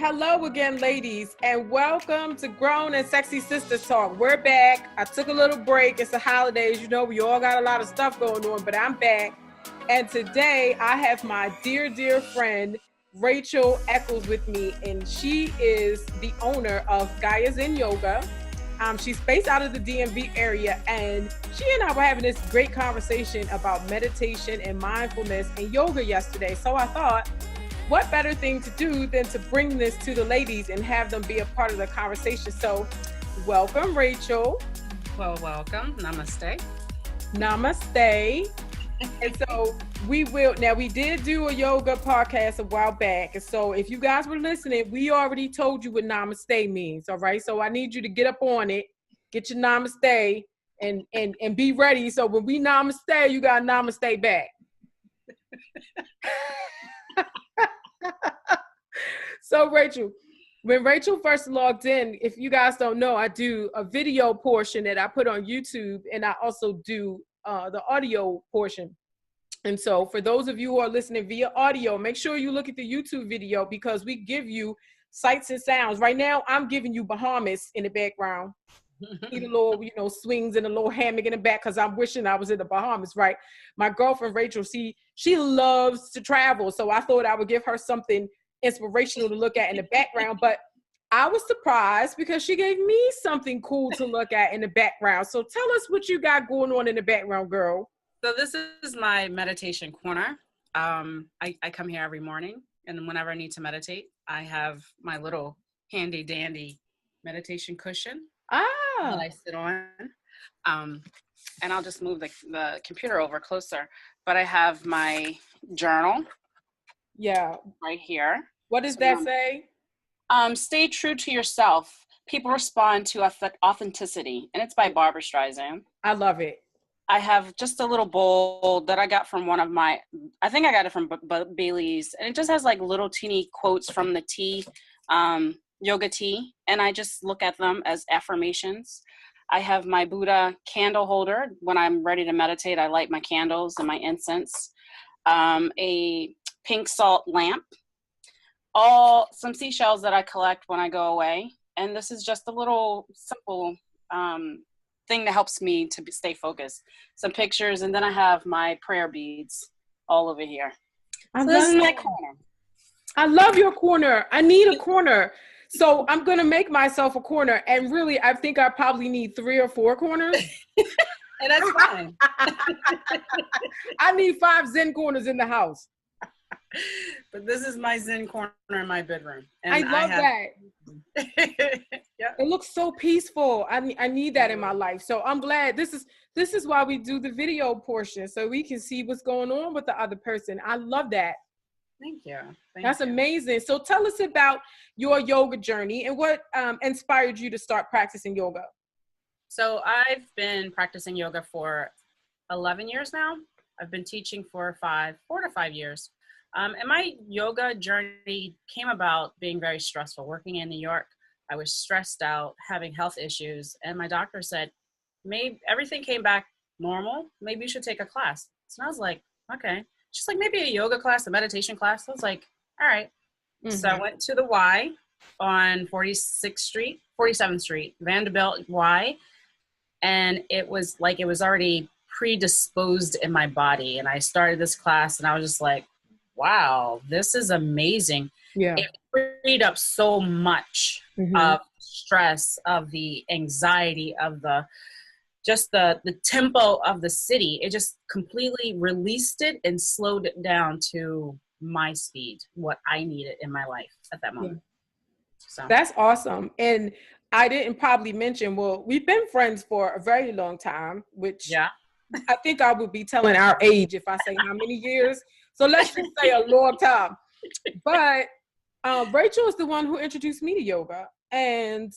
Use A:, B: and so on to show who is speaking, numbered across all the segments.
A: Hello again, ladies, and welcome to Grown and Sexy Sistahs Talk. We're back. I took a little break. It's the holidays. You know, we all got a lot of stuff going on, but I'm back. And today I have my dear, dear friend, Rachel Eccles with me, and she is the owner of Gaia Zen Yoga. She's based out of the DMV area, and she and I were having this great conversation about meditation and mindfulness and yoga yesterday. So I thought, what better thing to do than to bring this to the ladies and have them be a part of the conversation. So welcome, Rachel.
B: Well, welcome. Namaste.
A: Namaste. And so we did do a yoga podcast a while back. And so if you guys were listening, we already told you what namaste means. All right. So I need you to get up on it, get your namaste and be ready. So when we namaste, you got namaste back. So Rachel, when Rachel first logged in, if you guys don't know, I do a video portion that I put on YouTube, and I also do the audio portion. And so for those of you who are listening via audio, make sure you look at the YouTube video because we give you sights and sounds. Right now, I'm giving you Bahamas in the background. See the little, swings and a little hammock in the back because I'm wishing I was in the Bahamas, right? My girlfriend, Rachel, she loves to travel. So I thought I would give her something inspirational to look at in the background. But I was surprised because she gave me something cool to look at in the background. So tell us what you got going on in the background, girl.
B: So this is my meditation corner. I come here every morning, and whenever I need to meditate, I have my little handy dandy meditation cushion that I sit on. And I'll just move the computer over closer. But I have my journal.
A: Yeah.
B: Right here.
A: What does that say?
B: Stay true to yourself. People respond to authenticity. And it's by Barbara Streisand.
A: I love it.
B: I have just a little bowl that I got from I think I got it from Bailey's. And it just has like little teeny quotes from the tea, yoga tea. And I just look at them as affirmations. I have my Buddha candle holder. When I'm ready to meditate, I light my candles and my incense. A pink salt lamp. Some seashells that I collect when I go away. And this is just a little simple thing that helps me to stay focused. Some pictures, and then I have my prayer beads all over here. This is my corner.
A: I love your corner. I need a corner. So I'm going to make myself a corner. And really, I think I probably need 3 or 4 corners.
B: And that's fine.
A: I need 5 Zen corners in the house.
B: But this is my Zen corner in my bedroom. And
A: I love that.
B: Yep.
A: It looks so peaceful. I need that in my life. So I'm glad this is why we do the video portion, so we can see what's going on with the other person. I love that.
B: Thank you.
A: That's amazing. So tell us about your yoga journey and what inspired you to start practicing yoga.
B: So I've been practicing yoga for 11 years now. I've been teaching for 4 to 5 years. And my yoga journey came about being very stressful. Working in New York, I was stressed out, having health issues. And my doctor said, maybe everything came back normal. Maybe you should take a class. So I was like, okay. She's like, maybe a yoga class, a meditation class. I was like, all right. Mm-hmm. So I went to the Y on 47th Street, Vanderbilt Y. And it was already predisposed in my body. And I started this class and I was just like, wow, this is amazing.
A: Yeah.
B: It freed up so much of stress, of the anxiety, of the tempo of the city. It just completely released it and slowed it down to my speed, what I needed in my life at that moment. Yeah. So
A: that's awesome. And I didn't probably mention, we've been friends for a very long time, which I think I would be telling our age if I say how many years. So let's just say a long time. But Rachel is the one who introduced me to yoga, and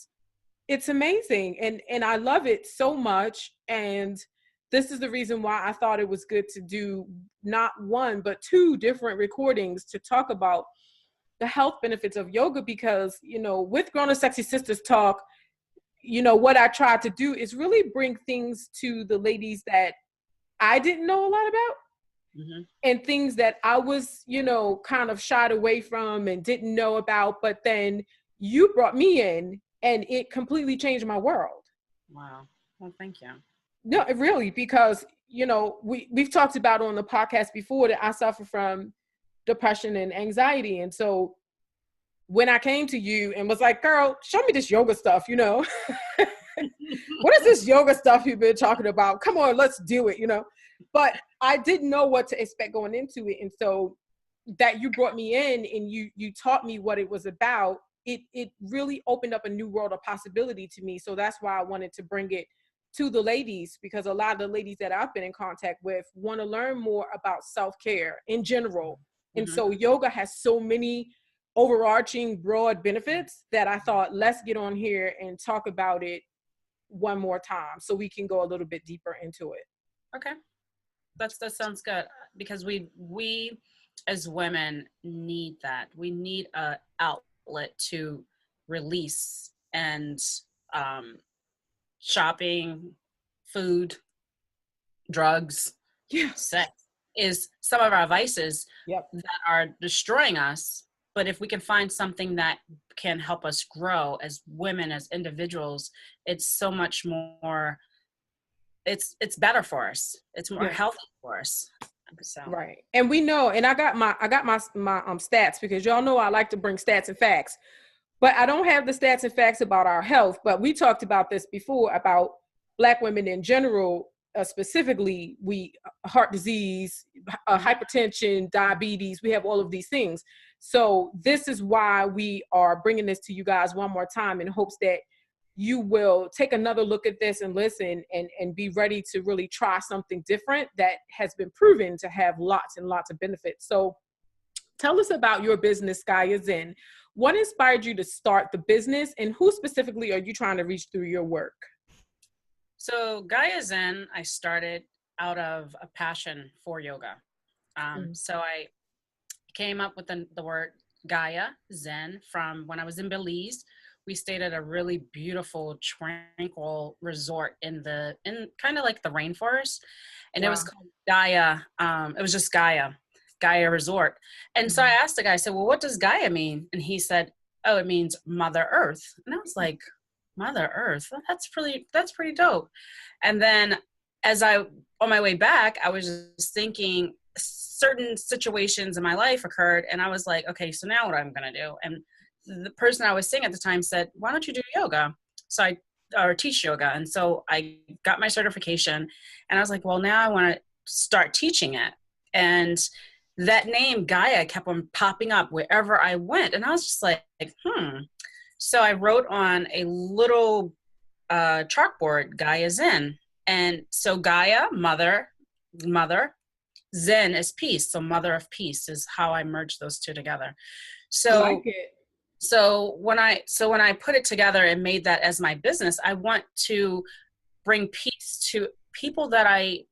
A: it's amazing. And I love it so much. And this is the reason why I thought it was good to do not 1, but 2 different recordings to talk about the health benefits of yoga, because, with Grown Sexy Sistahs Talk, what I tried to do is really bring things to the ladies that I didn't know a lot about.
B: Mm-hmm.
A: and things that I was, you know, kind of shied away from and didn't know about. But then you brought me in and it completely changed my world.
B: Wow. Well, thank you.
A: No, really, because, you know, we've talked about on the podcast before that I suffer from depression and anxiety. And so when I came to you and was like, girl, show me this yoga stuff, you know, what is this yoga stuff you've been talking about? Come on, let's do it, you know. But I didn't know what to expect going into it. And so that you brought me in and you taught me what it was about, it really opened up a new world of possibility to me. So that's why I wanted to bring it to the ladies, because a lot of the ladies that I've been in contact with want to learn more about self-care in general. And
B: Mm-hmm.
A: so yoga has so many overarching broad benefits that I thought, let's get on here and talk about it one more time so we can go a little bit deeper into it.
B: Okay. That sounds good, because we as women need that. We need a outlet to release, and shopping, food, drugs, sex is some of our vices that are destroying us. But if we can find something that can help us grow as women, as individuals, it's so much more, it's better for us. It's more healthy for us. So.
A: Right. And we know, and I got my stats, because y'all know I like to bring stats and facts, but I don't have the stats and facts about our health. But we talked about this before about Black women in general, specifically, heart disease, hypertension, diabetes, we have all of these things. So this is why we are bringing this to you guys one more time in hopes that you will take another look at this and listen and be ready to really try something different that has been proven to have lots and lots of benefits. So tell us about your business, Gaia Zen. What inspired you to start the business, and who specifically are you trying to reach through your work?
B: So Gaia Zen, I started out of a passion for yoga. So I came up with the word Gaia Zen from when I was in Belize. We stayed at a really beautiful, tranquil resort in kind of like the rainforest. And it was called Gaia. It was just Gaia Resort. And so I asked the guy, I said, well, what does Gaia mean? And he said, oh, it means Mother Earth. And I was like, Mother Earth? That's pretty dope. And then on my way back, I was just thinking certain situations in my life occurred. And I was like, okay, so now what I'm going to do? And the person I was seeing at the time said, why don't you do yoga? Or teach yoga. And so I got my certification and I was like, well, now I want to start teaching it. And that name Gaia kept on popping up wherever I went. And I was just like, So I wrote on a little chalkboard, Gaia Zen. And so Gaia, mother, Zen is peace. So mother of peace is how I merged those two together. So
A: I like it.
B: So when I put it together and made that as my business, I want to bring peace to people that I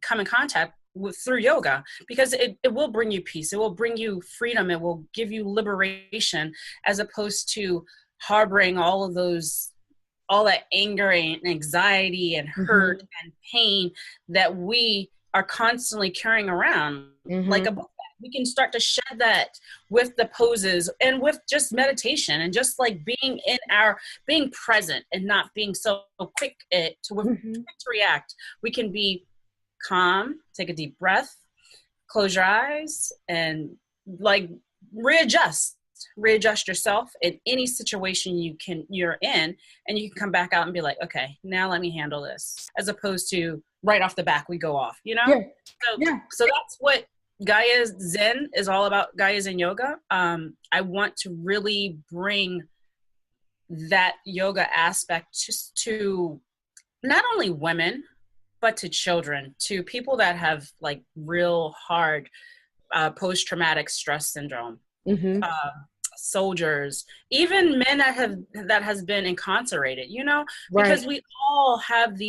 B: come in contact with through yoga, because it will bring you peace. It will bring you freedom. It will give you liberation, as opposed to harboring all that anger and anxiety and hurt and pain that we are constantly carrying around. Like a book. We can start to shed that with the poses and with just meditation and just like being present and not being so quick to react. We can be calm, take a deep breath, close your eyes, and like readjust yourself in any situation you're in, and you can come back out and be like, okay, now let me handle this, as opposed to right off the back we go off, you know? So that's what Gaia Zen is all about. Gaia Zen yoga. I want to really bring that yoga aspect to not only women, but to children, to people that have like real hard post-traumatic stress syndrome, soldiers, even men that has been incarcerated, you know, because we all have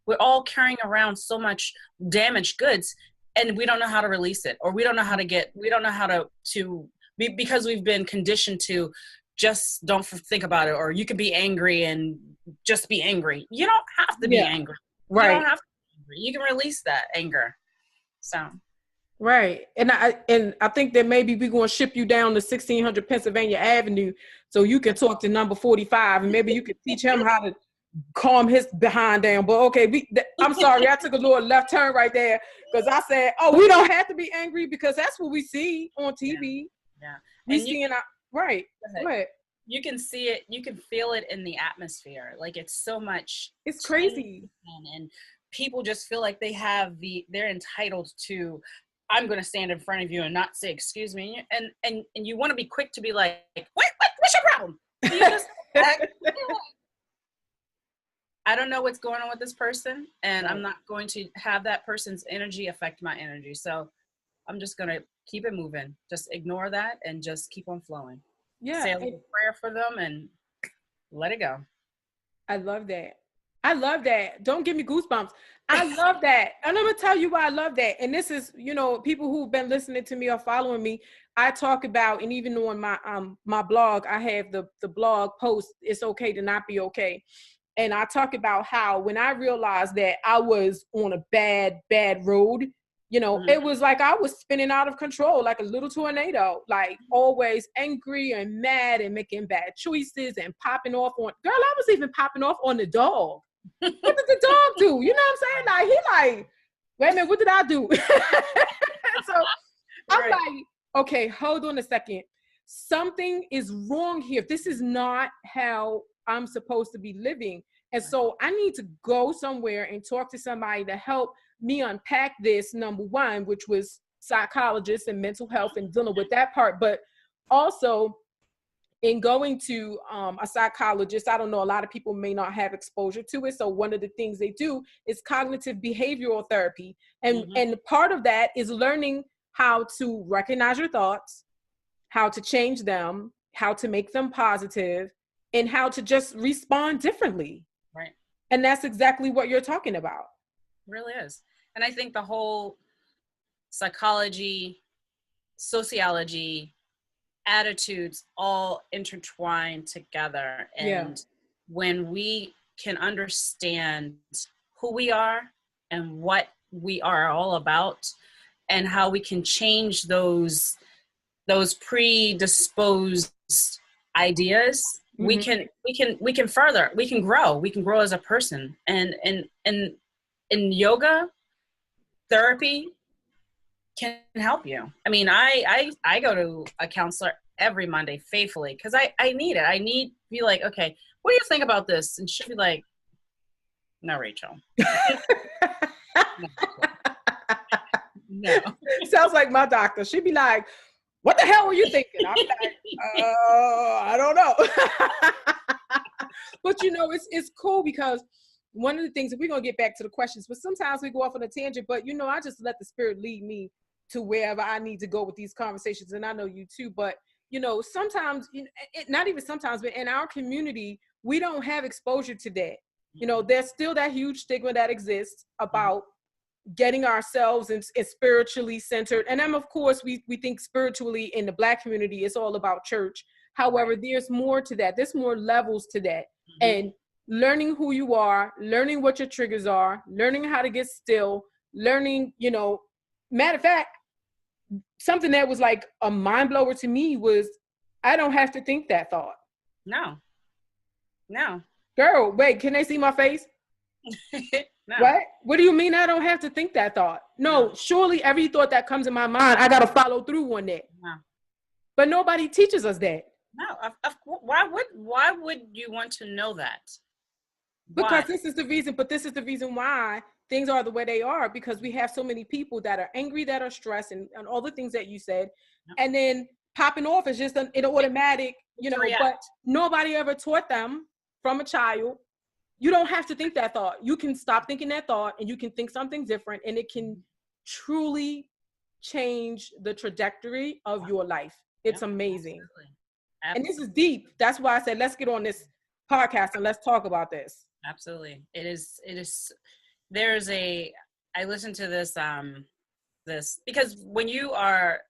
B: we're all carrying around so much damaged goods, and we don't know how to release it, or we don't know how to be, because we've been conditioned to just don't think about it, or you can be angry and just be angry. You don't have to be angry. You don't have to be angry. You can release that anger. So.
A: Right. And I think that maybe we're going to ship you down to 1600 Pennsylvania Avenue so you can talk to number 45 and maybe you could teach him how to calm his behind down. But okay, I'm sorry, I took a little left turn right there because I said, oh, we don't have to be angry because that's what we see on TV.
B: Yeah.
A: We seeing right. Go ahead.
B: You can see it, you can feel it in the atmosphere. Like it's so much.
A: It's crazy.
B: And people just feel like they're entitled to, I'm going to stand in front of you and not say, excuse me. And you want to be quick to be like, what's your problem? You just I don't know what's going on with this person, and I'm not going to have that person's energy affect my energy. So I'm just going to keep it moving. Just ignore that and just keep on flowing.
A: Yeah.
B: Say a little prayer for them and let it go.
A: I love that. I love that. Don't give me goosebumps. I love that. And I'm going to tell you why I love that. And this is, people who've been listening to me or following me, I talk about, and even on my blog, I have the blog post, It's Okay to Not Be Okay. And I talk about how when I realized that I was on a bad road, it was like I was spinning out of control, like a little tornado, like always angry and mad and making bad choices and popping off on, girl, I was even popping off on the dog. What did the dog do? You know what I'm saying? Like, he like, wait a minute, what did I do? So I'm like, okay, hold on a second. Something is wrong here. This is not how I'm supposed to be living. And so I need to go somewhere and talk to somebody to help me unpack this, number one, which was psychologists and mental health and dealing with that part. But also in going to a psychologist, I don't know, a lot of people may not have exposure to it. So one of the things they do is cognitive behavioral therapy. And part of that is learning how to recognize your thoughts, how to change them, how to make them positive, and how to just respond differently.
B: Right.
A: And that's exactly what you're talking about.
B: It really is. And I think the whole psychology, sociology, attitudes all intertwine together. And when we can understand who we are and what we are all about and how we can change those predisposed ideas, we can grow as a person. And in yoga, therapy can help you. I mean, I go to a counselor every Monday faithfully because I need it. I need to be like, okay, what do you think about this? And she'll be like, no, Rachel. No.
A: Sounds like my doctor. She'd be like, what the hell were you thinking? I'm like, I don't know. But it's cool because one of the things, and we're going to get back to the questions, but sometimes we go off on a tangent, but I just let the spirit lead me to wherever I need to go with these conversations. And I know you too, but sometimes, not even sometimes, but in our community, we don't have exposure to that. There's still that huge stigma that exists about getting ourselves and spiritually centered. And then of course we think spiritually in the Black community, it's all about church. However, there's more to that. There's more levels to that. And learning who you are, learning what your triggers are, learning how to get still, learning, matter of fact, something that was like a mind blower to me was I don't have to think that thought.
B: No.
A: Girl, wait, can they see my face? No. What do you mean I don't have to think that thought? No, surely every thought that comes in my mind, I got to follow through on that. No. But nobody teaches us that.
B: No, why would you want to know that?
A: Because this is the reason why things are the way they are, because we have so many people that are angry, that are stressed, and all the things that you said. Yep. And then popping off is just an automatic, but nobody ever taught them from a child. You don't have to think that thought. You can stop thinking that thought and you can think something different, and it can truly change the trajectory of your life. It's amazing. Absolutely. And this is deep. That's why I said, let's get on this podcast and let's talk about this.
B: Absolutely. It is. I listened to this because when you're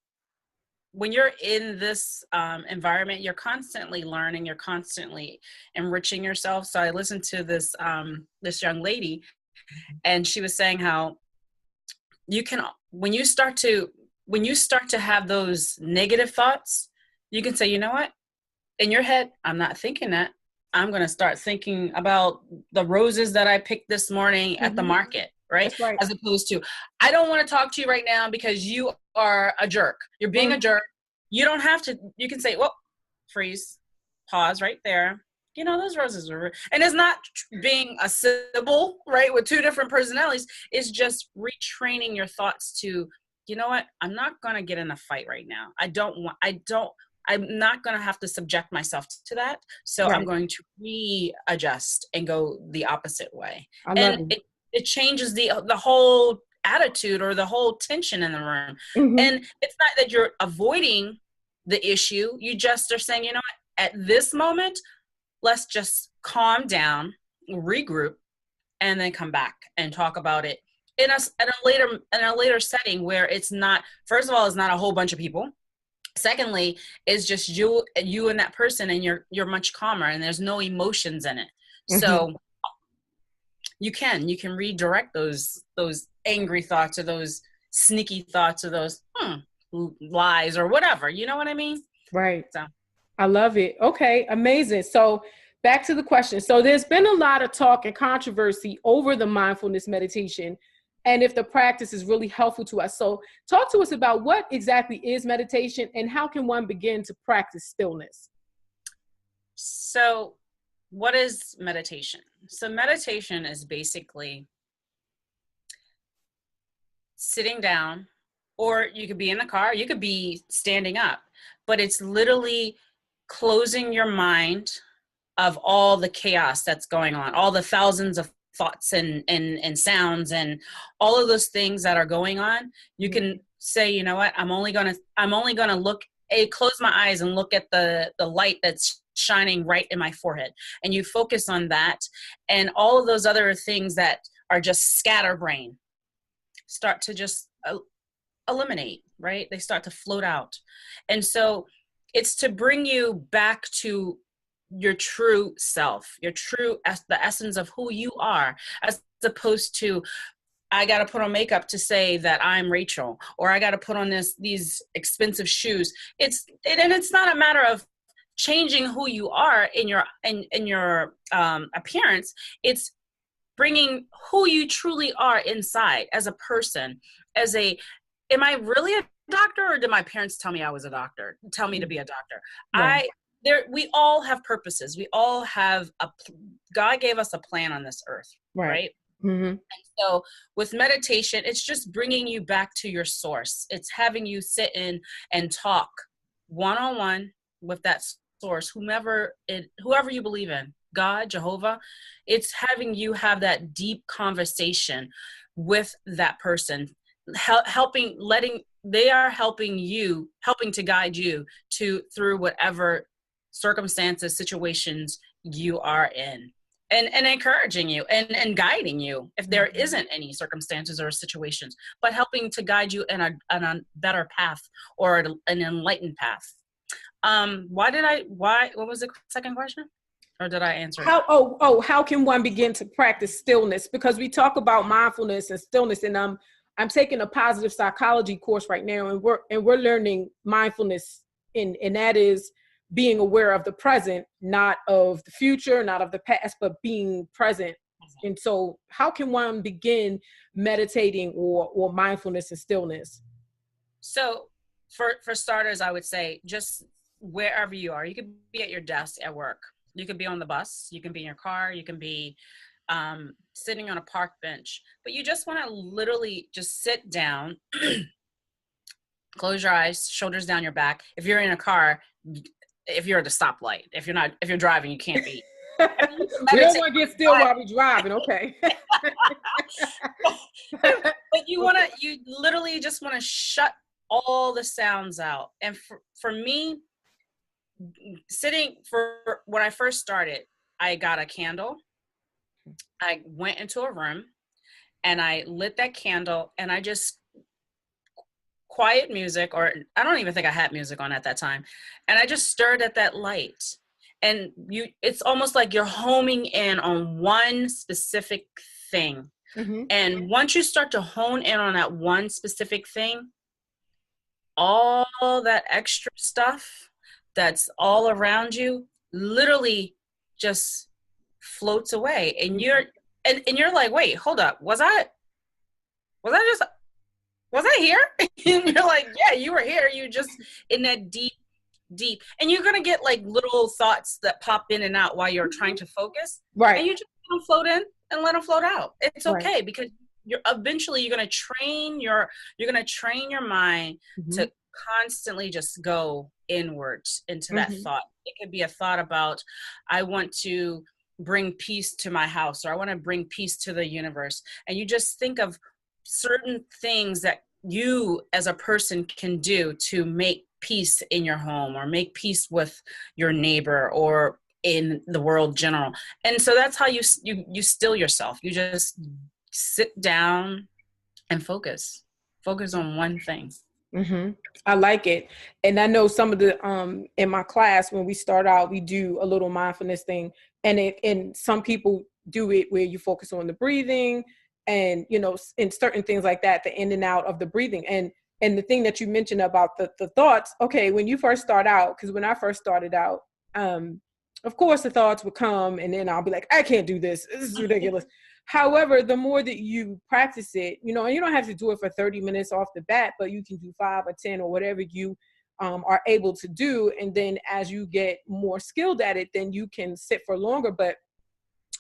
B: in this environment, you're constantly learning, you're constantly enriching yourself. So I listened to this young lady, and she was saying how you can, when you start to when you start to have those negative thoughts, you can say, you know what? In your head, I'm not thinking that. I'm going to start thinking about the roses that I picked this morning at the market, right?
A: That's right.
B: As opposed to, I don't want to talk to you right now because you are a jerk. You're being a jerk. You don't have to, you can say, well, freeze, pause right there. You know, those roses are, and it's not being a Sybil, right? With two different personalities. It's just retraining your thoughts to, you know what? I'm not going to get in a fight right now. I'm not going to have to subject myself to that. So I'm going to readjust and go the opposite way. And it changes the whole attitude or the whole tension in the room. And it's not that you're avoiding the issue. You just are saying, you know what, at this moment, let's just calm down, regroup, and then come back and talk about it in a later setting where it's not, first of all, it's not a whole bunch of people. Secondly, it's just you and that person, and you're much calmer and there's no emotions in it. So you can redirect those angry thoughts or those sneaky thoughts or those lies or whatever. You know what I mean?
A: Right.
B: So
A: I love it. Okay, amazing. So back to the question. So there's been a lot of talk and controversy over the mindfulness meditation and if the practice is really helpful to us. So talk to us about what exactly is meditation and how can one begin to practice stillness?
B: So what is meditation? So meditation is basically sitting down, or you could be in the car, you could be standing up, but it's literally closing your mind of all the chaos that's going on, all the thousands of thoughts and sounds and all of those things that are going on. You can say, you know what, I'm only gonna close my eyes and look at the light that's shining right in my forehead. And you focus on that, and all of those other things that are just scatterbrain start to just eliminate, right? They start to float out. And so it's to bring you back to your true self, the essence of who you are, as opposed to, I got to put on makeup to say that I'm Rachel, or I got to put on these expensive shoes. It's not a matter of changing who you are in your appearance. It's bringing who you truly are inside as a person, am I really a doctor, or did my parents tell me I was a doctor, tell me to be a doctor? Right. We all have purposes. We all have God gave us a plan on this earth, right? And so with meditation, it's just bringing you back to your source. It's having you sit in and talk one-on-one with that source, whoever you believe in, God, Jehovah. It's having you have that deep conversation with that person, helping to guide you through whatever circumstances, situations you are in, and encouraging you and guiding you if there isn't any circumstances or situations, but helping to guide you in a better path or an enlightened path. What was the second question? Or did I answer it?
A: How can one begin to practice stillness? Because we talk about mindfulness and stillness, and I'm taking a positive psychology course right now, and we're learning mindfulness, and that is being aware of the present, not of the future, not of the past, but being present. And so how can one begin meditating or mindfulness and stillness?
B: So for starters, I would say just wherever you are. You could be at your desk at work. You could be on the bus. You can be in your car. You can be sitting on a park bench. But you just want to literally just sit down, close your eyes, shoulders down your back. If you're in a car, if you're at a stoplight, if you're driving, you can't be.
A: We don't want to get still while we're driving, okay?
B: But you literally just want to shut all the sounds out. And for me, when I first started, I got a candle. I went into a room and I lit that candle, and I just quiet music, or I don't even think I had music on at that time. And I just stared at that light, and it's almost like you're homing in on one specific thing. And once you start to hone in on that one specific thing, all that extra stuff that's all around you literally just floats away. And you're like, wait, hold up. Was I here? And you're like, yeah, you were here. You just in that deep. And you're going to get like little thoughts that pop in and out while you're trying to focus.
A: Right.
B: And you just let them float in and let them float out. It's okay,
A: right.
B: because you're eventually going to train your mind to constantly just go inwards into that thought. It could be a thought about, I want to bring peace to my house, or I want to bring peace to the universe. And you just think of certain things that you as a person can do to make peace in your home, or make peace with your neighbor, or in the world general. And so that's how you still yourself. You just sit down and focus on one thing.
A: I like it. And I know some of the in my class, when we start out, we do a little mindfulness thing, and some people do it where you focus on the breathing, and and certain things like that, the in and out of the breathing. And the thing that you mentioned about the thoughts, okay, when you first start out, because when I first started out, of course the thoughts would come, and then I'll be like, I can't do this. This is ridiculous. However, the more that you practice it, and you don't have to do it for 30 minutes off the bat, but you can do 5 or 10 or whatever you are able to do. And then as you get more skilled at it, then you can sit for longer. But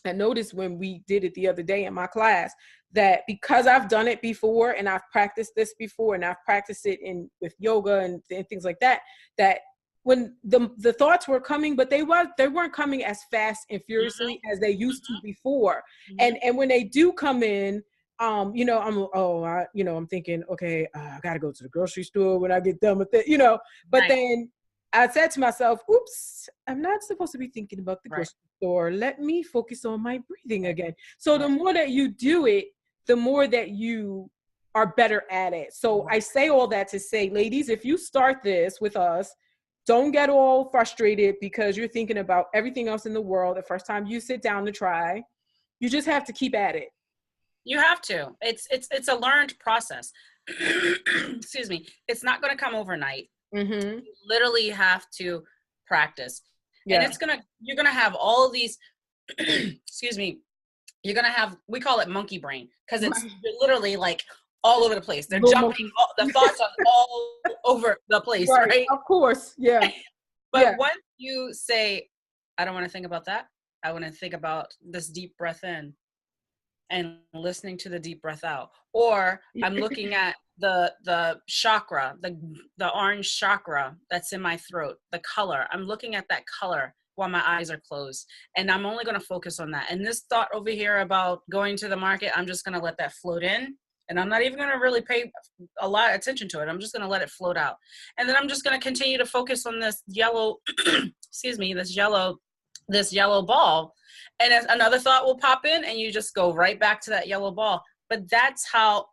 A: I noticed when we did it the other day in my class, that because I've done it before, and I've practiced this before, and I've practiced it with yoga and things like that, that when the thoughts were coming, but they weren't coming as fast and furiously as they used to before. And when they do come in, I'm thinking, okay, I gotta go to the grocery store when I get done with it, but right. Then I said to myself, oops, I'm not supposed to be thinking about the grocery store. Let me focus on my breathing again. So the more that you do it, the more that you are better at it. So I say all that to say, ladies, if you start this with us, don't get all frustrated because you're thinking about everything else in the world the first time you sit down to try. You just have to keep at it.
B: You have to. It's a learned process. Excuse me. It's not going to come overnight. You literally have to practice. Yeah. And you're going to have all of these, excuse me, you're going to have, we call it monkey brain, because it's literally like all over the place. They're jumping, the thoughts are all over the place, right?
A: Of course, yeah.
B: But once you say, I don't want to think about that, I want to think about this deep breath in and listening to the deep breath out. Or I'm looking at the chakra, the orange chakra that's in my throat, the color. I'm looking at that color while my eyes are closed, and I'm only going to focus on that. And this thought over here about going to the market, I'm just going to let that float in, and I'm not even going to really pay a lot of attention to it. I'm just going to let it float out. And then I'm just going to continue to focus on this yellow, excuse me, this yellow ball. And another thought will pop in, and you just go right back to that yellow ball. But that's how,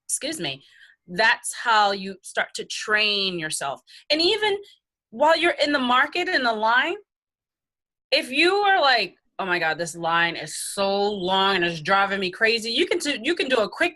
B: excuse me, that's how you start to train yourself. And even while you're in the market, in the line, if you are like, oh my God, this line is so long and it's driving me crazy, you can do a quick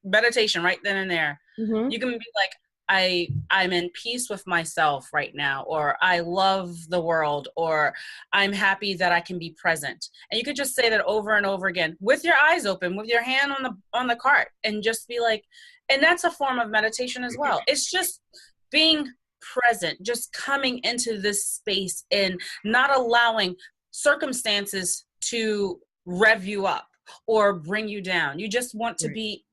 B: meditation right then and there. You can be like, I'm in peace with myself right now, or I love the world, or I'm happy that I can be present. And you could just say that over and over again with your eyes open, with your hand on the cart, and just be like, and that's a form of meditation as well. It's just being present, just coming into this space and not allowing circumstances to rev you up or bring you down. You just want to be,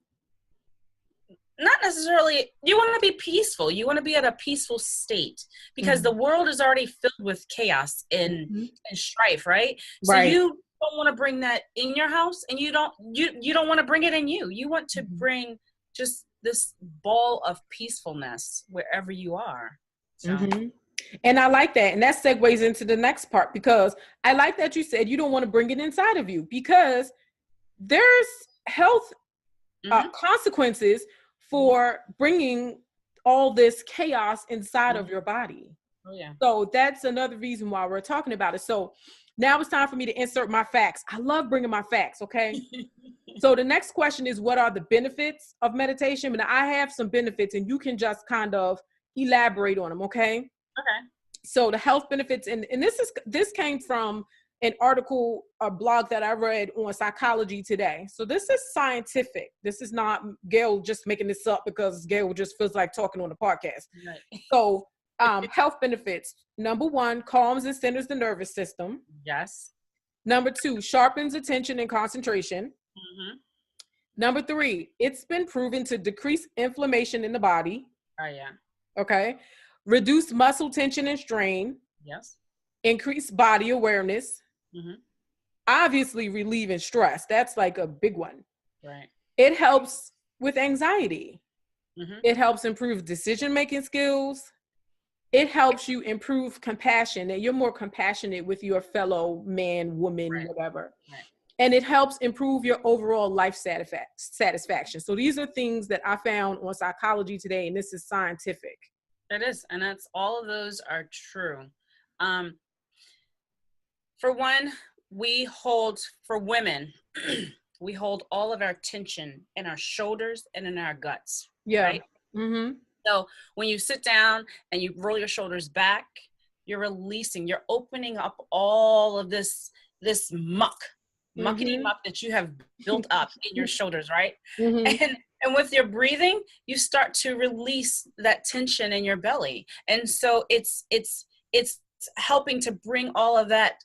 B: not necessarily, you want to be peaceful. You want to be at a peaceful state, because the world is already filled with chaos and strife, right? So you don't want to bring that in your house, and you don't want to bring it in you. You want to bring just this ball of peacefulness wherever you are. So.
A: And I like that. And that segues into the next part, because I like that you said you don't want to bring it inside of you, because there's health consequences for bringing all this chaos inside of your body.
B: Oh, yeah.
A: So that's another reason why we're talking about it. So Now it's time for me to insert my facts. I love bringing my facts, okay? So the next question is, what are the benefits of meditation? And I have some benefits, and you can just kind of elaborate on them, okay?
B: Okay.
A: So the health benefits, and this came from an article, a blog that I read on Psychology Today. So this is scientific. This is not Gail just making this up because Gail just feels like talking on the podcast.
B: Right.
A: So health benefits. Number 1, calms and centers the nervous system.
B: Yes.
A: Number 2, sharpens attention and concentration.
B: Mm-hmm.
A: Number 3, it's been proven to decrease inflammation in the body.
B: Oh, yeah.
A: Okay. Reduce muscle tension and strain.
B: Yes.
A: Increase body awareness.
B: Mm-hmm.
A: Obviously relieving stress. That's like a big one.
B: Right.
A: It helps with anxiety.
B: Mm-hmm.
A: It helps improve decision-making skills. It helps you improve compassion, and you're more compassionate with your fellow man, woman,
B: Right.
A: whatever.
B: Right.
A: And it helps improve your overall life satisfaction. So these are things that I found on Psychology Today, and this is scientific.
B: It is, and that's all of those are true. For one, for women, we hold all of our tension in our shoulders and in our guts.
A: Yeah.
B: Right?
A: Mm-hmm.
B: So when you sit down and you roll your shoulders back, you're releasing, you're opening up all of this muckety muck that you have built up in your shoulders, right?
A: Mm-hmm.
B: And with your breathing, you start to release that tension in your belly. And so it's helping to bring all of that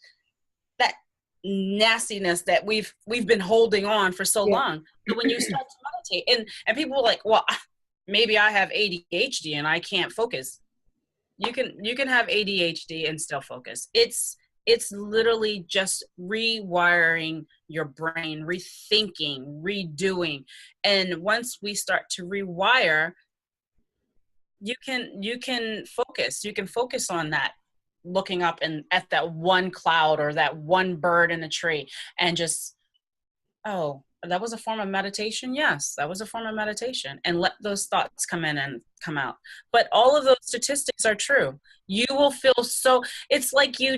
B: nastiness that we've been holding on for so long. But when you start to meditate, and people are like, well, maybe I have ADHD and I can't focus. You can have ADHD and still focus. It's literally just rewiring your brain, rethinking, redoing. And once we start to rewire, you can focus. You can focus on that, looking up and at that one cloud or that one bird in a tree, and just, oh, that was a form of meditation. Yes, that was a form of meditation. And let those thoughts come in and come out. But all of those statistics are true. You will feel so, it's like you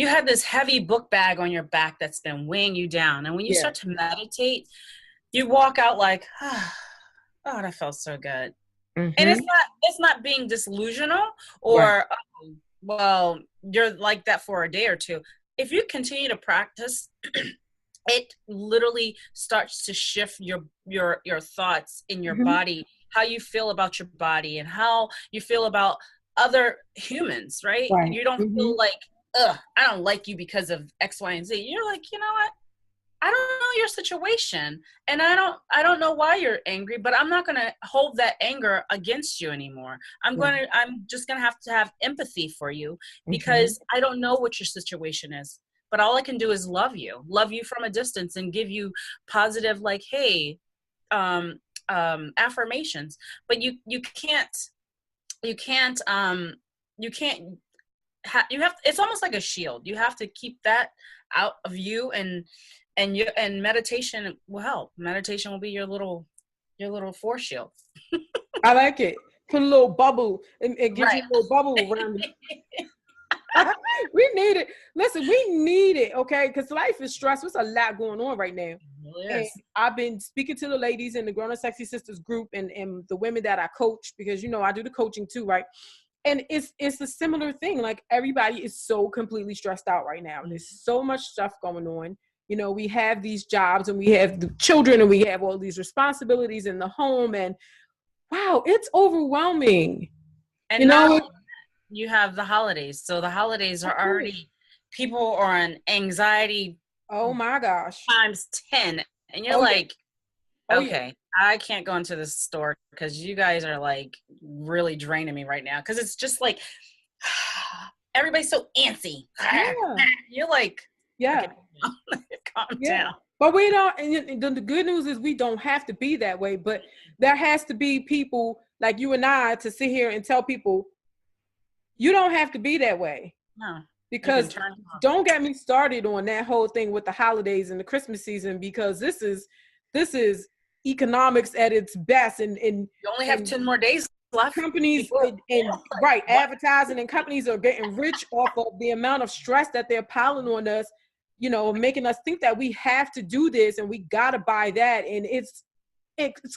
B: had this heavy book bag on your back that's been weighing you down. And when you start to meditate, you walk out like, oh, that felt so good.
A: Mm-hmm.
B: And it's not being disillusional or, oh, well, you're like that for a day or two. If you continue to practice, it literally starts to shift your thoughts in your body, how you feel about your body and how you feel about other humans, right? You don't feel like, ugh, I don't like you because of X, Y, and Z. You're like, you know what? I don't know your situation, and I don't know why you're angry, but I'm not going to hold that anger against you anymore. I'm just going to have empathy for you because I don't know what your situation is. But all I can do is love you from a distance and give you positive, like, hey, affirmations. But you have, it's almost like a shield. You have to keep that out of you, and meditation will help. Meditation will be your little force shield.
A: I like it. Put a little bubble and gives you a little bubble around it. We need it. Listen, we need it, okay? Because life is stressful. There's a lot going on right now.
B: Yes.
A: And I've been speaking to the ladies in the Grown Sexy Sistahs group and the women that I coach, because, I do the coaching too, right? And it's a similar thing. Like, everybody is so completely stressed out right now. There's so much stuff going on. We have these jobs and we have the children and we have all these responsibilities in the home, and wow, it's overwhelming.
B: And you have the holidays. So the holidays are already, people are on anxiety.
A: Oh my gosh.
B: Times 10. And you're like, okay, I can't go into this store because you guys are like really draining me right now. Cause it's just like, everybody's so antsy. Yeah. You're like, okay, calm down.
A: But we don't, and the good news is we don't have to be that way, but there has to be people like you and I to sit here and tell people, you don't have to be that way. No. Because don't get me started on that whole thing with the holidays and the Christmas season, because this is economics at its best. And
B: you only have 10 more days left.
A: Companies and right, advertising and companies are getting rich off of the amount of stress that they're piling on us, you know, making us think that we have to do this and we gotta buy that. And it's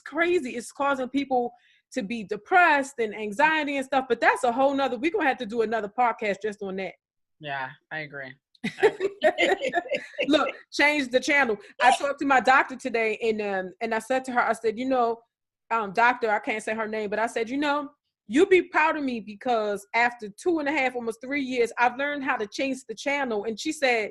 A: crazy. It's causing people to be depressed and anxiety and stuff. But that's a whole nother, we're gonna have to do another podcast just on that.
B: Yeah, I agree.
A: Look, change the channel. I talked to my doctor today and I said to her, I said, you know, doctor, I can't say her name, but I said, you know, you'll be proud of me because after 2.5, almost 3 years, I've learned how to change the channel. And she said,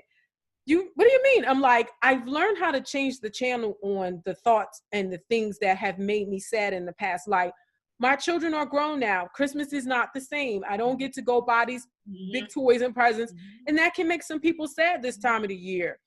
A: what do you mean? I'm like, I've learned how to change the channel on the thoughts and the things that have made me sad in the past. Like, my children are grown now. Christmas is not the same. I don't get to go buy these big toys and presents. And that can make some people sad this time of the year.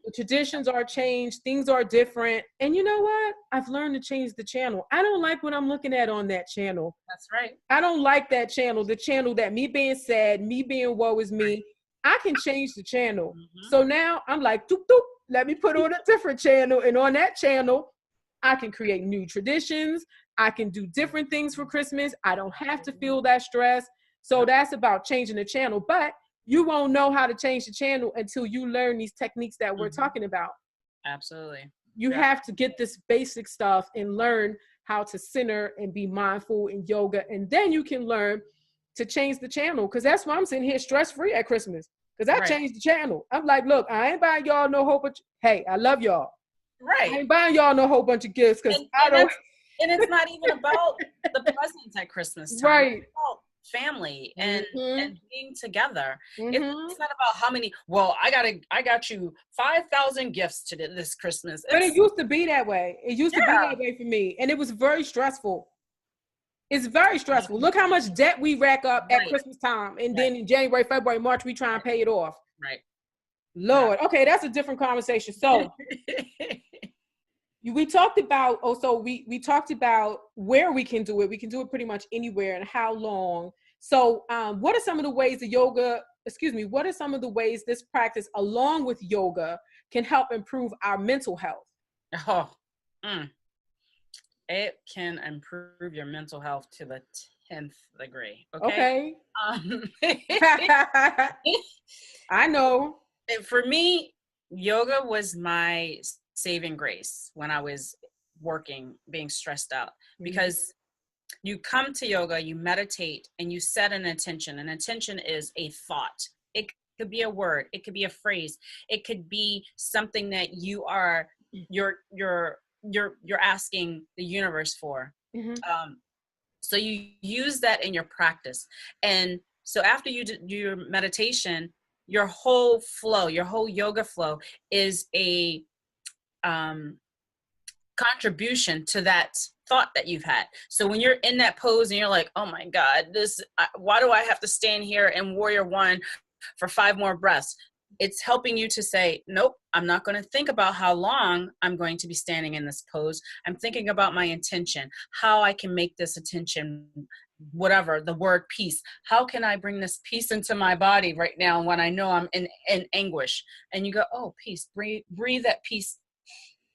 A: The traditions are changed. Things are different. And you know what? I've learned to change the channel. I don't like what I'm looking at on that channel.
B: That's right.
A: I don't like that channel, the channel that me being sad, me being woe is me. I can change the channel. So now I'm like, doop, doop, let me put on a different channel. And on that channel, I can create new traditions. I can do different things for Christmas. I don't have to feel that stress. So that's about changing the channel. But you won't know how to change the channel until you learn these techniques that we're talking about.
B: Absolutely.
A: You have to get this basic stuff and learn how to center and be mindful in yoga. And then you can learn to change the channel. Because that's why I'm sitting here stress-free at Christmas. Because I changed the channel. I'm like, look, I ain't buying y'all no whole bunch. Hey, I love y'all.
B: Right.
A: I ain't buying y'all no whole bunch of gifts because I don't.
B: And it's not even about the presents at Christmas time.
A: Right.
B: It's about family and being together.
A: Mm-hmm.
B: It's not about how many. Well, I got you 5,000 gifts to this Christmas.
A: But it used to be that way. It used to be that way for me, and it was very stressful. It's very stressful. Look how much debt we rack up at Christmas time, and then in January, February, March, we try and pay it off.
B: Right.
A: Lord. Okay, that's a different conversation. So. We talked about we talked about where we can do it. We can do it pretty much anywhere and how long. So what are some of the ways what are some of the ways this practice along with yoga can help improve our mental health?
B: It can improve your mental health to the 10th degree. Okay.
A: I know.
B: For me, yoga was my saving grace when I was working, being stressed out, because you come to yoga, you meditate, and you set an intention. An intention is a thought. It could be a word, it could be a phrase, it could be something that you're asking the universe for. So you use that in your practice, and so after you do your meditation, your whole flow, your whole yoga flow is a contribution to that thought that you've had. So when you're in that pose and you're like, oh my God, why do I have to stand here in warrior one for 5 more breaths? It's helping you to say, nope, I'm not going to think about how long I'm going to be standing in this pose. I'm thinking about my intention, how I can make this intention, whatever, the word peace. How can I bring this peace into my body right now when I know I'm in anguish? And you go, oh, peace, breathe that peace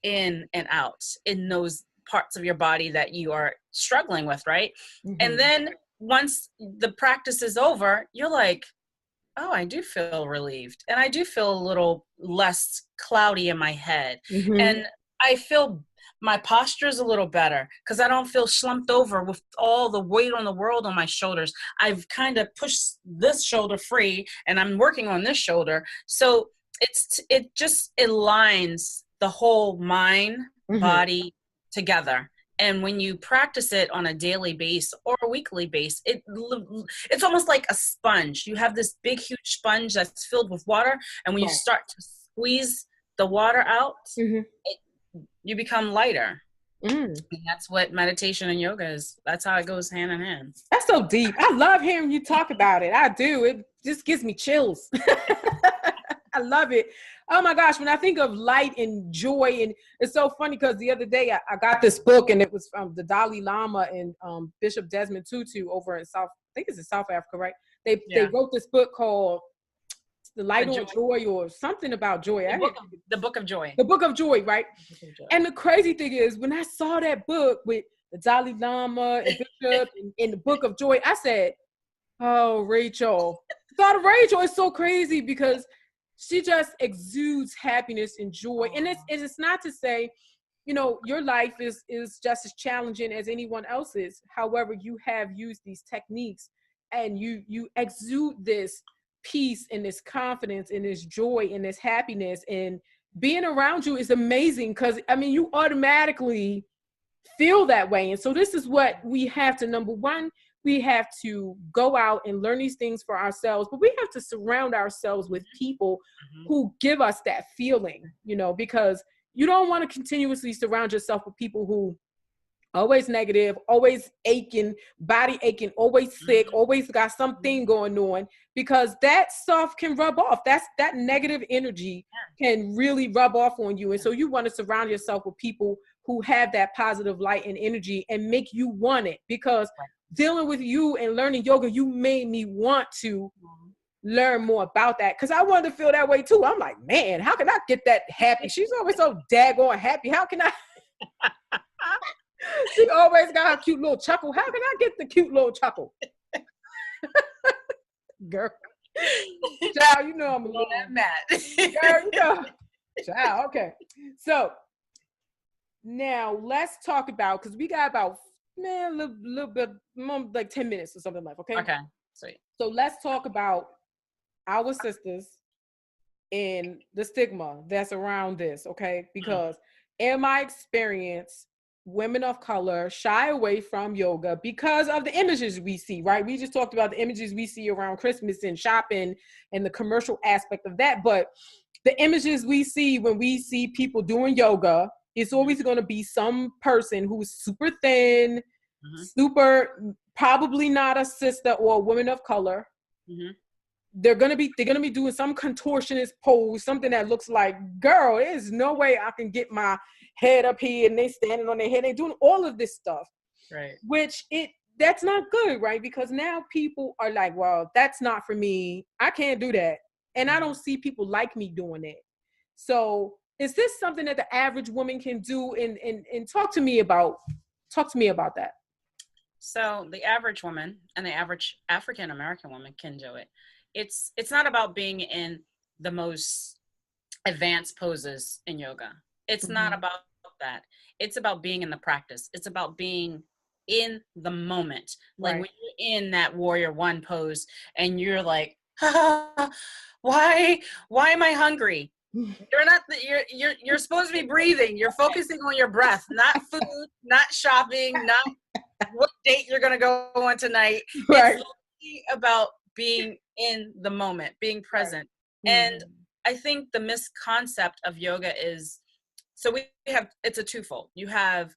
B: in and out in those parts of your body that you are struggling with, right? And then once the practice is over, you're like, oh, I do feel relieved. And I do feel a little less cloudy in my head. And I feel my posture is a little better because I don't feel slumped over with all the weight on the world on my shoulders. I've kind of pushed this shoulder free and I'm working on this shoulder. So it just aligns the whole mind, body together. And when you practice it on a daily base or a weekly base, it's almost like a sponge. You have this big, huge sponge that's filled with water. And when you start to squeeze the water out, you become lighter. And that's what meditation and yoga is. That's how it goes hand in hand.
A: That's so deep. I love hearing you talk about it. I do. It just gives me chills. I love it. Oh my gosh, when I think of light and joy, and it's so funny because the other day I got this book and it was from the Dalai Lama and Bishop Desmond Tutu over in South Africa, right? They wrote this book called The Light on Joy or something about joy.
B: The Book of Joy.
A: The Book of Joy, right? And the crazy thing is when I saw that book with the Dalai Lama and Bishop in the Book of Joy. I said, oh, Rachel. Thought of Rachel is so crazy because she just exudes happiness and joy. And it's not to say, you know, your life is just as challenging as anyone else's. However, you have used these techniques and you exude this peace and this confidence and this joy and this happiness, and being around you is amazing because I mean you automatically feel that way. And so this is what we have to, number one, we have to go out and learn these things for ourselves, but we have to surround ourselves with people who give us that feeling, you know, because you don't want to continuously surround yourself with people who always negative, always aching, body aching, always sick, always got something going on, because that stuff can rub off. That negative energy can really rub off on you. And so you want to surround yourself with people who have that positive light and energy and make you want it, because dealing with you and learning yoga, you made me want to learn more about that, because I wanted to feel that way too. I'm like, man, how can I get that happy? She's always so daggone happy. How can I? She always got a cute little chuckle. How can I get the cute little chuckle? Girl. Child, you know I'm a little
B: mad.
A: Girl, you know. Child, okay. So now let's talk about, because we got about a little bit, like 10 minutes or something like, okay?
B: Okay, sweet.
A: So let's talk about our sisters and the stigma that's around this, okay? Because in my experience, women of color shy away from yoga because of the images we see, right? We just talked about the images we see around Christmas and shopping and the commercial aspect of that. But the images we see when we see people doing yoga, it's always going to be some person who's super thin, super, probably not a sister or a woman of color. They're gonna be doing some contortionist pose, something that looks like, girl, there's no way I can get my head up here, and they standing on their head. They're doing all of this stuff,
B: right?
A: Which that's not good, right? Because now people are like, well, that's not for me. I can't do that, and I don't see people like me doing it. So, is this something that the average woman can do? And talk to me about that.
B: So the average woman and the average African American woman can do it. It's not about being in the most advanced poses in yoga. It's not about that. It's about being in the practice. It's about being in the moment. Like when you're in that warrior one pose and you're like, why am I hungry? You're supposed to be breathing. You're focusing on your breath, not food, not shopping, not what date you're going to go on tonight. It's about being in the moment, being present. And I think the misconcept of yoga is, so it's a twofold. You have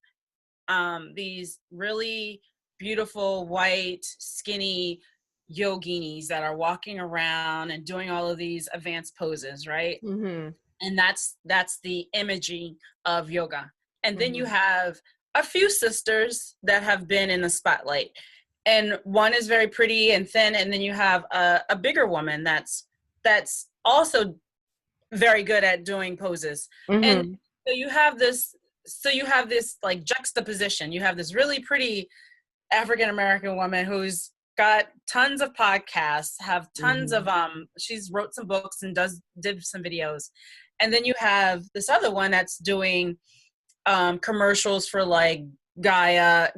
B: these really beautiful, white, skinny yoginis that are walking around and doing all of these advanced poses, right? And that's the imaging of yoga. And then you have a few sisters that have been in the spotlight, and one is very pretty and thin, and then you have a bigger woman that's also very good at doing poses. And so you have this like juxtaposition. You have this really pretty African American woman who's got tons of podcasts, have tons of she's wrote some books and did some videos. And then you have this other one that's doing commercials for like Gaia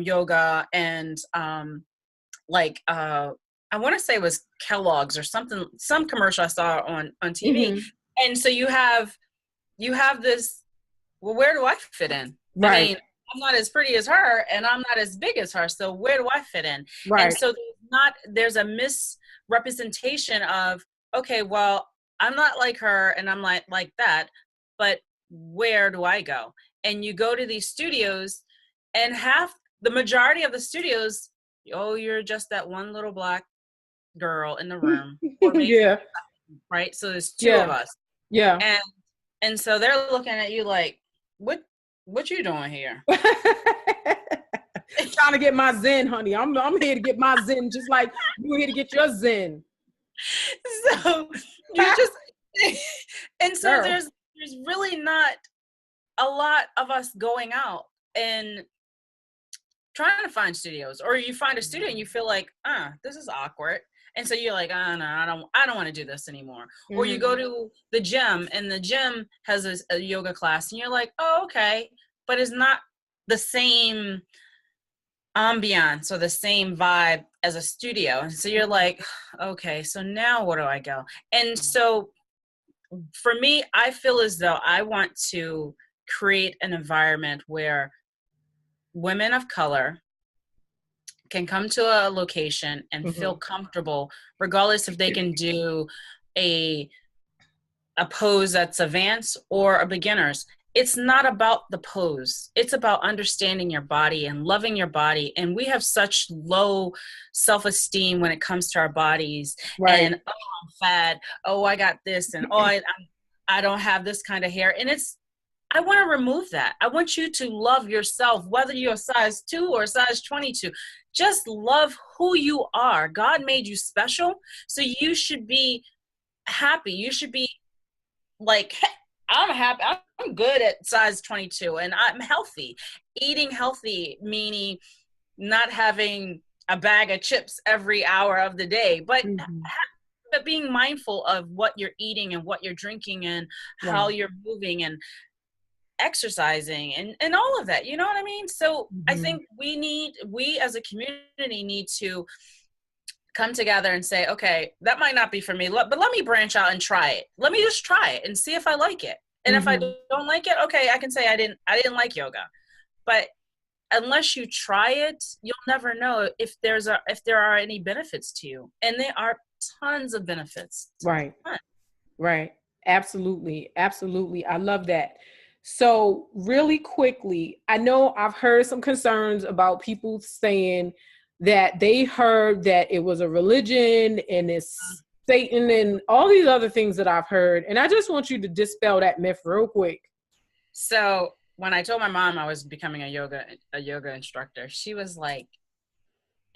B: yoga, and I want to say it was Kellogg's or something, some commercial I saw on TV. And so you have this, well, where do I fit in? I mean, I'm not as pretty as her and I'm not as big as her, so where do I fit in? And so there's a misrepresentation of, okay, well, I'm not like her and I'm like that, but where do I go? And you go to these studios, and the majority of the studios, oh, you're just that one little black girl in the room. Or maybe, right? So there's two of us. And so they're looking at you like, what you doing here?
A: Trying to get my zen, honey. I'm here to get my zen, just like you're here to get your zen.
B: So you just and so Girl. There's really not a lot of us going out and trying to find studios, or you find a studio and you feel like, this is awkward. And so you're like, oh no, I don't want to do this anymore. Mm-hmm. Or you go to the gym and the gym has a yoga class and you're like, oh, okay. But it's not the same ambiance or the same vibe as a studio. And so you're like, okay, so now where do I go? And so for me, I feel as though I want to create an environment where women of color can come to a location and feel comfortable, regardless if they can do a pose that's advanced or a beginner's. It's not about the pose. It's about understanding your body and loving your body. And we have such low self-esteem when it comes to our bodies. Right. And, oh, I'm fat. Oh, I got this. And, oh, I don't have this kind of hair. And I want to remove that. I want you to love yourself, whether you're a size 2 or a size 22. Just love who you are. God made you special. So you should be happy. You should be like, hey, I'm happy. I'm good at size 22 and I'm healthy. Eating healthy, meaning not having a bag of chips every hour of the day, but being mindful of what you're eating and what you're drinking and how you're moving and exercising and all of that. You know what I mean? So I think we as a community need to come together and say, okay, that might not be for me, but let me branch out and try it. Let me just try it and see if I like it. And if I don't like it, okay, I can say I didn't like yoga. But unless you try it, you'll never know if there are any benefits to you. And there are tons of benefits.
A: Right. Right. Absolutely. Absolutely. I love that. So really quickly, I know I've heard some concerns about people saying that they heard that it was a religion and it's Satan and all these other things that I've heard. And I just want you to dispel that myth real quick.
B: So when I told my mom I was becoming a yoga instructor, she was like,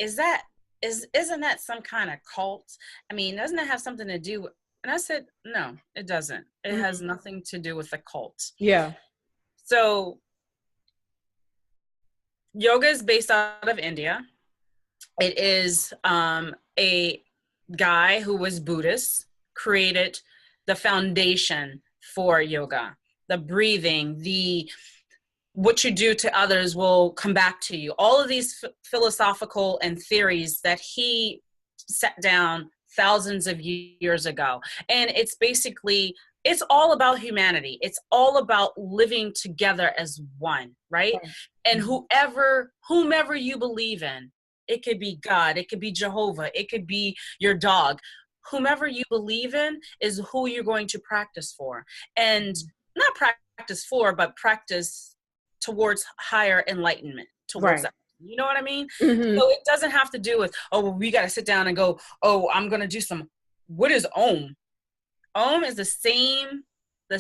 B: isn't that some kind of cult? I mean, doesn't it have something to do with, and I said, no, it doesn't. It has nothing to do with the cult. Yeah. So yoga is based out of India. It is a guy who was Buddhist, created the foundation for yoga. The breathing, what you do to others will come back to you. All of these philosophical and theories that he set down thousands of years ago. And it's all about humanity. It's all about living together as one, right? And whomever you believe in, it could be God, it could be Jehovah, it could be your dog. Whomever you believe in is who you're going to practice for. And not practice for, but practice towards higher enlightenment, towards that. You know what I mean? So it doesn't have to do with, oh, well, we got to sit down and go, oh, I'm going to do what is Om? Om is the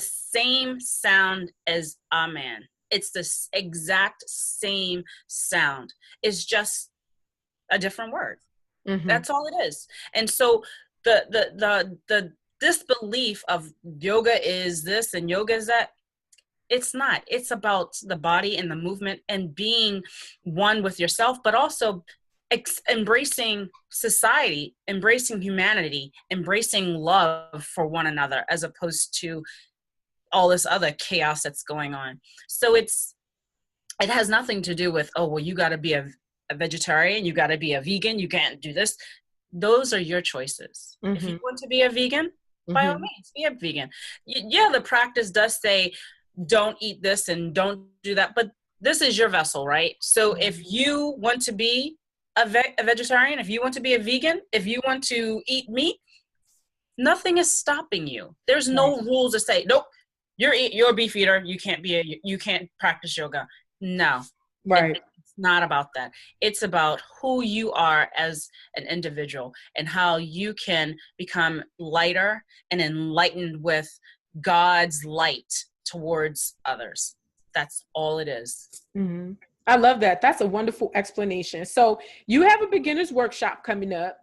B: same sound as Amen. It's the exact same sound. It's just a different word. That's all it is. And so the disbelief of yoga is this and yoga is that, it's not. It's about the body and the movement and being one with yourself, but also embracing society, embracing humanity, embracing love for one another, as opposed to all this other chaos that's going on. So it has nothing to do with, oh, well, you got to be a vegetarian, you got to be a vegan, you can't do this. Those are your choices. If you want to be a vegan, by all means, be a vegan. Yeah, the practice does say, don't eat this and don't do that, but this is your vessel, right? So if you want to be a vegetarian, if you want to be a vegan, if you want to eat meat, nothing is stopping you. There's no rules to say, nope, you're a beef eater, you can't practice yoga. No. Right. It's not about that. It's about who you are as an individual and how you can become lighter and enlightened with God's light towards others. That's all it is.
A: I love that. That's a wonderful explanation. So you have a beginner's workshop coming up,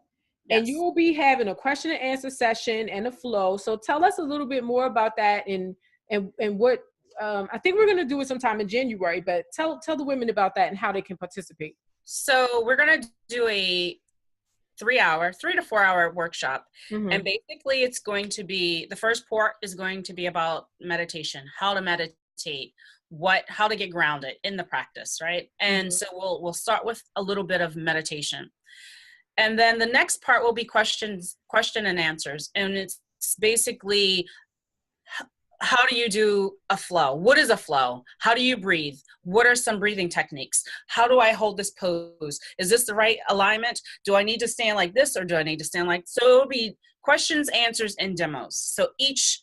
A: and you will be having a question and answer session and a flow. So tell us a little bit more about that and what I think we're going to do it sometime in January, but tell the women about that and how they can participate.
B: So we're going to do a 3 to 4 hour workshop. And basically it's going to be, the first part is going to be about meditation, how to meditate, how to get grounded in the practice, right? And so we'll start with a little bit of meditation. And then the next part will be question and answers. And it's basically, how do you do a flow? What is a flow? How do you breathe? What are some breathing techniques? How do I hold this pose? Is this the right alignment? Do I need to stand like this, or do I need to stand like, so it'll be questions, answers, and demos. So each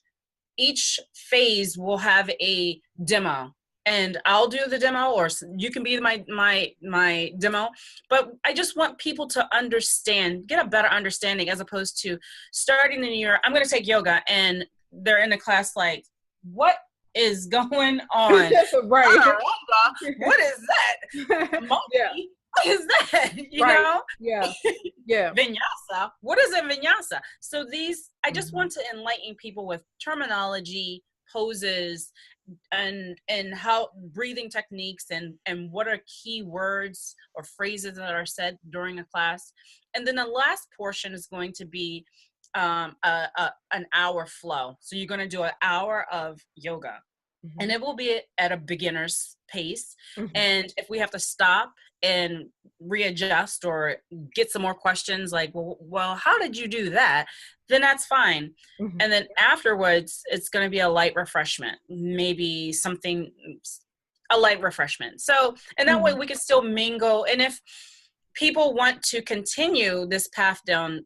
B: phase will have a demo, and I'll do the demo, or you can be my demo. But I just want people to understand, get a better understanding, as opposed to starting the new year, I'm going to take yoga, and they're in the class like, what is going on?
A: Right.
B: What is that? Monkey? What is that? You know?
A: Yeah.
B: Vinyasa. What is a vinyasa? So I just want to enlighten people with terminology, poses, and how breathing techniques, and what are key words or phrases that are said during a class. And then the last portion is going to be an hour flow. So you're going to do an hour of yoga, and it will be at a beginner's pace. And if we have to stop and readjust or get some more questions like, well, how did you do that? Then that's fine. And then afterwards, it's going to be a light refreshment, maybe a light refreshment. So, and that way we can still mingle. And if people want to continue this path down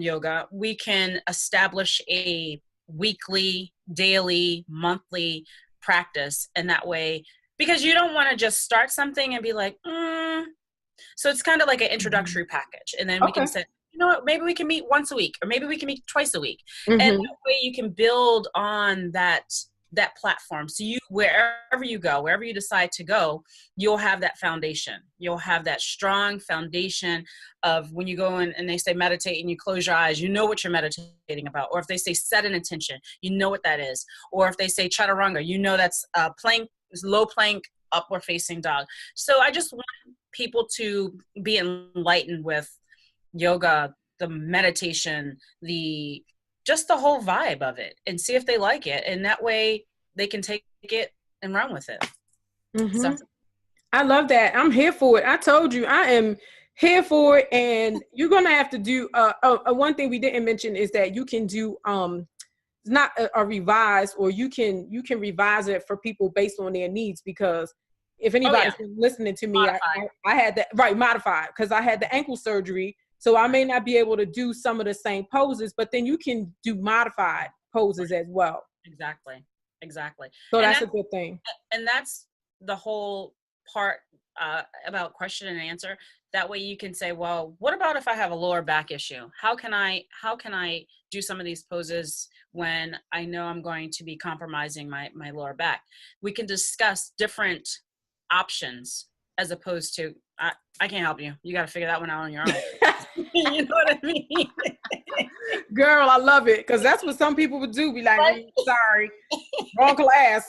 B: yoga, we can establish a weekly, daily, monthly practice. And that way, because you don't want to just start something and be like, so it's kind of like an introductory package. And then we can say, you know what, maybe we can meet once a week, or maybe we can meet twice a week. And that way you can build on that platform. So wherever you go, wherever you decide to go, you'll have that foundation. You'll have that strong foundation of when you go in and they say meditate and you close your eyes, you know what you're meditating about. Or if they say set an intention, you know what that is. Or if they say chaturanga, you know that's plank, low plank, upward facing dog. So I just want people to be enlightened with yoga, the meditation, just the whole vibe of it, and see if they like it. And that way they can take it and run with it. So.
A: I love that. I'm here for it. I told you I am here for it. And you're going to have to do, one thing we didn't mention is that you can do, not a revise, or you can revise it for people based on their needs, because if anybody's been listening to me, I had that, modified, because I had the ankle surgery. So I may not be able to do some of the same poses, but then you can do modified poses as well.
B: Exactly.
A: So that's a good thing.
B: And that's the whole part about question and answer. That way you can say, well, what about if I have a lower back issue? How can I do some of these poses when I know I'm going to be compromising my lower back? We can discuss different options, as opposed to, I can't help you. You got to figure that one out on your own. You know what I mean?
A: Girl, I love it, because that's what some people would do. Be like, sorry, wrong class.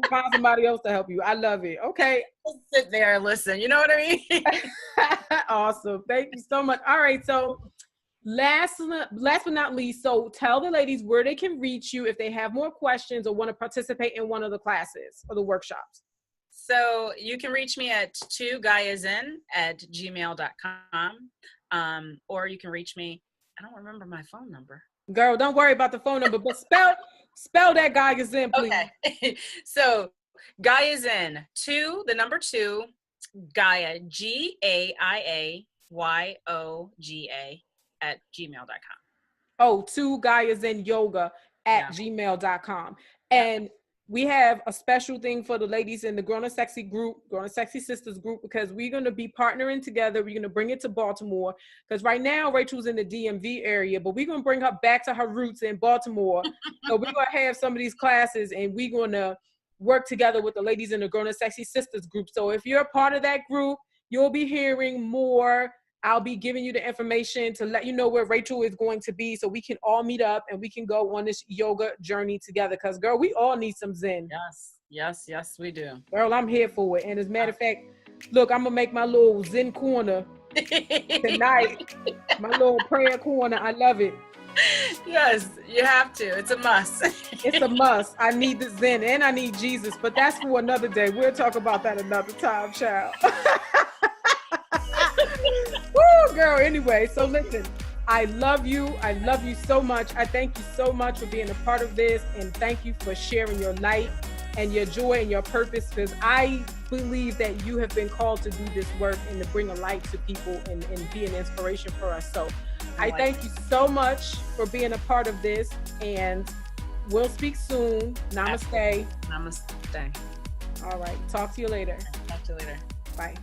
A: Find somebody else to help you. I love it. Okay.
B: Just sit there and listen. You know what I mean?
A: Awesome. Thank you so much. All right. So last but not least, so tell the ladies where they can reach you if they have more questions or want to participate in one of the classes or the workshops.
B: So you can reach me at 2gaiasin@gmail.com. Or you can reach me, I don't remember my phone number.
A: Girl, don't worry about the phone number, but spell that Gaiasin, please.
B: Okay. So Gaiasin, 2, the number 2, Gaia, GAIAYOGA @gmail.com.
A: Oh, 2gaiasinyoga@gmail.com. And we have a special thing for the ladies in the Grown Sexy group, Grown Sexy Sistahs group, because we're going to be partnering together. We're going to bring it to Baltimore, because right now Rachel's in the DMV area, but we're going to bring her back to her roots in Baltimore. So we're going to have some of these classes, and we're going to work together with the ladies in the Grown Sexy Sistahs group. So if you're a part of that group, you'll be hearing more. I'll be giving you the information to let you know where Rachel is going to be, so we can all meet up and we can go on this yoga journey together. Because, girl, we all need some Zen.
B: Yes, we do.
A: Girl, I'm here for it. And as a matter of fact, Look, I'm gonna make my little Zen corner tonight. My little prayer corner. I love it.
B: Yes, you have to. It's a must.
A: It's a must. I need the Zen and I need Jesus, but that's for another day. We'll talk about that another time, child. Woo, girl. Anyway, so listen, I love you. I love you so much. I thank you so much for being a part of this, and thank you for sharing your light and your joy and your purpose, because I believe that you have been called to do this work and to bring a light to people and be an inspiration for us. So I thank you so much for being a part of this, and we'll speak soon. Namaste.
B: Namaste.
A: All right. Talk to you later.
B: Talk to you later.
A: Bye.